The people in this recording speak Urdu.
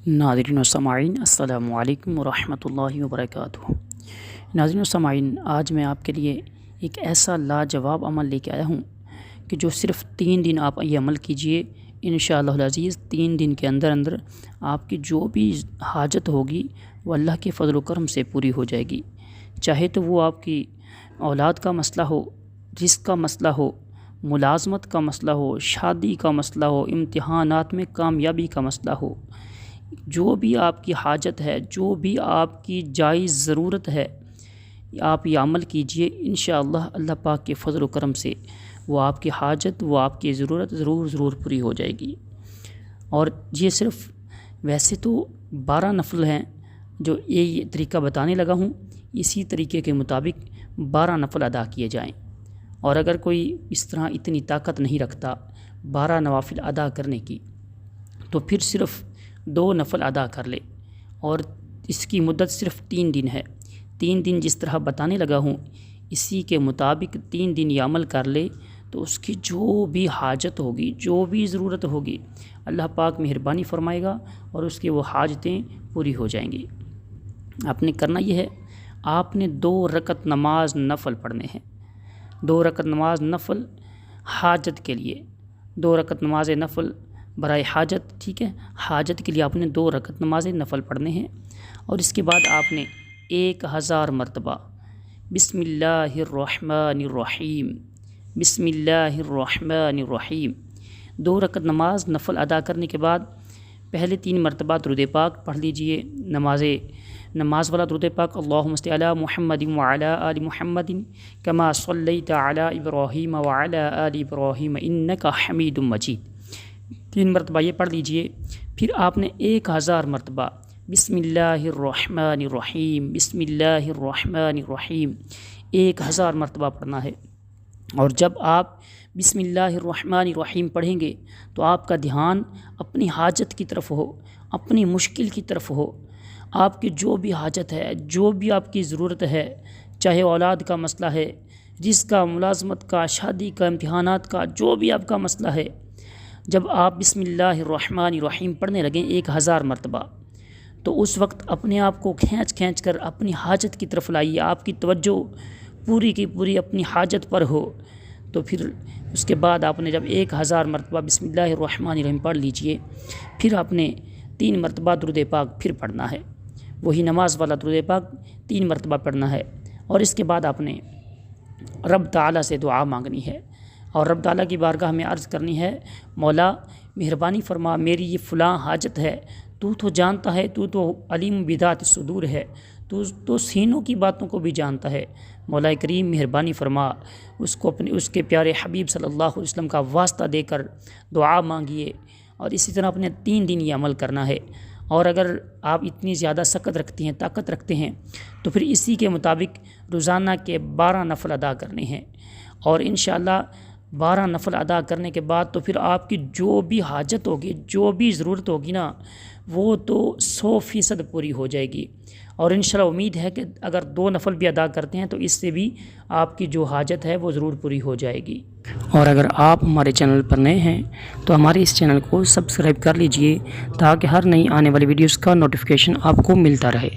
ناظرین و سامعین السلام علیکم ورحمۃ اللہ وبرکاتہ۔ ناظرین و سامعین، آج میں آپ کے لیے ایک ایسا لاجواب عمل لے کے آیا ہوں کہ جو صرف 3 دن آپ یہ عمل کیجئے، انشاءاللہ العزیز 3 دن کے اندر اندر آپ کی جو بھی حاجت ہوگی وہ اللہ کے فضل و کرم سے پوری ہو جائے گی۔ چاہے تو وہ آپ کی اولاد کا مسئلہ ہو، رزق کا مسئلہ ہو، ملازمت کا مسئلہ ہو، شادی کا مسئلہ ہو، امتحانات میں کامیابی کا مسئلہ ہو، جو بھی آپ کی حاجت ہے، جو بھی آپ کی جائز ضرورت ہے، آپ یہ عمل کیجئے، انشاءاللہ اللہ پاک کے فضل و کرم سے وہ آپ کی حاجت، وہ آپ کی ضرورت ضرور پوری ہو جائے گی۔ اور یہ صرف ویسے تو 12 نفل ہیں جو یہ طریقہ بتانے لگا ہوں، اسی طریقے کے مطابق 12 نفل ادا کیے جائیں۔ اور اگر کوئی اس طرح اتنی طاقت نہیں رکھتا 12 نوافل ادا کرنے کی، تو پھر صرف 2 نفل ادا کر لے، اور اس کی مدت صرف 3 دن ہے۔ 3 دن جس طرح بتانے لگا ہوں اسی کے مطابق 3 دن یہ عمل کر لے تو اس کی جو بھی حاجت ہوگی، جو بھی ضرورت ہوگی، اللہ پاک مہربانی فرمائے گا اور اس کی وہ حاجتیں پوری ہو جائیں گی۔ آپ نے کرنا یہ ہے، آپ نے 2 رکعت نماز نفل پڑھنے ہیں۔ 2 رکعت نماز نفل حاجت کے لیے، 2 رکعت نماز نفل برائے حاجت، ٹھیک ہے، حاجت کے لیے آپ نے 2 رکعت نماز نفل پڑھنے ہیں۔ اور اس کے بعد آپ نے 1000 مرتبہ بسم اللہ الرحمن الرحیم، بسم اللہ الرحمن الرحیم 2 رکعت نماز نفل ادا کرنے کے بعد پہلے 3 مرتبہ درود پاک پڑھ لیجئے۔ نماز والا درود پاک، اللہم صل علی محمد وعلی آل محمد کما صلیت علی ابراہیم وعلی آل ابراہیم انک حمید مجید، 3 مرتبہ یہ پڑھ لیجئے۔ پھر آپ نے 1000 مرتبہ بسم اللہ الرحمن الرحیم، بسم اللہ الرحمن الرحیم 1000 مرتبہ پڑھنا ہے۔ اور جب آپ بسم اللہ الرحمن الرحیم پڑھیں گے تو آپ کا دھیان اپنی حاجت کی طرف ہو، اپنی مشکل کی طرف ہو۔ آپ کی جو بھی حاجت ہے، جو بھی آپ کی ضرورت ہے، چاہے اولاد کا مسئلہ ہے، رزق کا، ملازمت کا، شادی کا، امتحانات کا، جو بھی آپ کا مسئلہ ہے، جب آپ بسم اللہ الرحمن الرحیم پڑھنے لگیں 1000 مرتبہ، تو اس وقت اپنے آپ کو کھینچ کر اپنی حاجت کی طرف لائیے۔ آپ کی توجہ پوری کی پوری اپنی حاجت پر ہو۔ تو پھر اس کے بعد آپ نے جب 1000 مرتبہ بسم اللہ الرحمن الرحیم پڑھ لیجئے، پھر آپ نے 3 مرتبہ درود پاک پھر پڑھنا ہے، وہی نماز والا درود پاک 3 مرتبہ پڑھنا ہے۔ اور اس کے بعد آپ نے رب تعالیٰ سے دعا مانگنی ہے، اور رب تعالیٰ کی بارگاہ میں عرض کرنی ہے، مولا مہربانی فرما، میری یہ فلاں حاجت ہے، تو جانتا ہے، تو علیم بذات الصدور ہے، تو سینوں کی باتوں کو بھی جانتا ہے۔ مولا کریم مہربانی فرما، اس کے پیارے حبیب صلی اللہ علیہ وسلم کا واسطہ دے کر دعا مانگیے۔ اور اسی طرح اپنے 3 دن یہ عمل کرنا ہے۔ اور اگر آپ اتنی زیادہ سکت رکھتے ہیں، طاقت رکھتے ہیں، تو پھر اسی کے مطابق روزانہ کے 12 نفل ادا کرنے ہیں۔ اور انشاءاللہ 12 نفل ادا کرنے کے بعد تو پھر آپ کی جو بھی حاجت ہوگی، جو بھی ضرورت ہوگی نا، وہ تو 100% پوری ہو جائے گی۔ اور انشاءاللہ امید ہے کہ اگر 2 نفل بھی ادا کرتے ہیں تو اس سے بھی آپ کی جو حاجت ہے وہ ضرور پوری ہو جائے گی۔ اور اگر آپ ہمارے چینل پر نئے ہیں تو ہمارے اس چینل کو سبسکرائب کر لیجئے، تاکہ ہر نئی آنے والی ویڈیوز کا نوٹیفیکیشن آپ کو ملتا رہے۔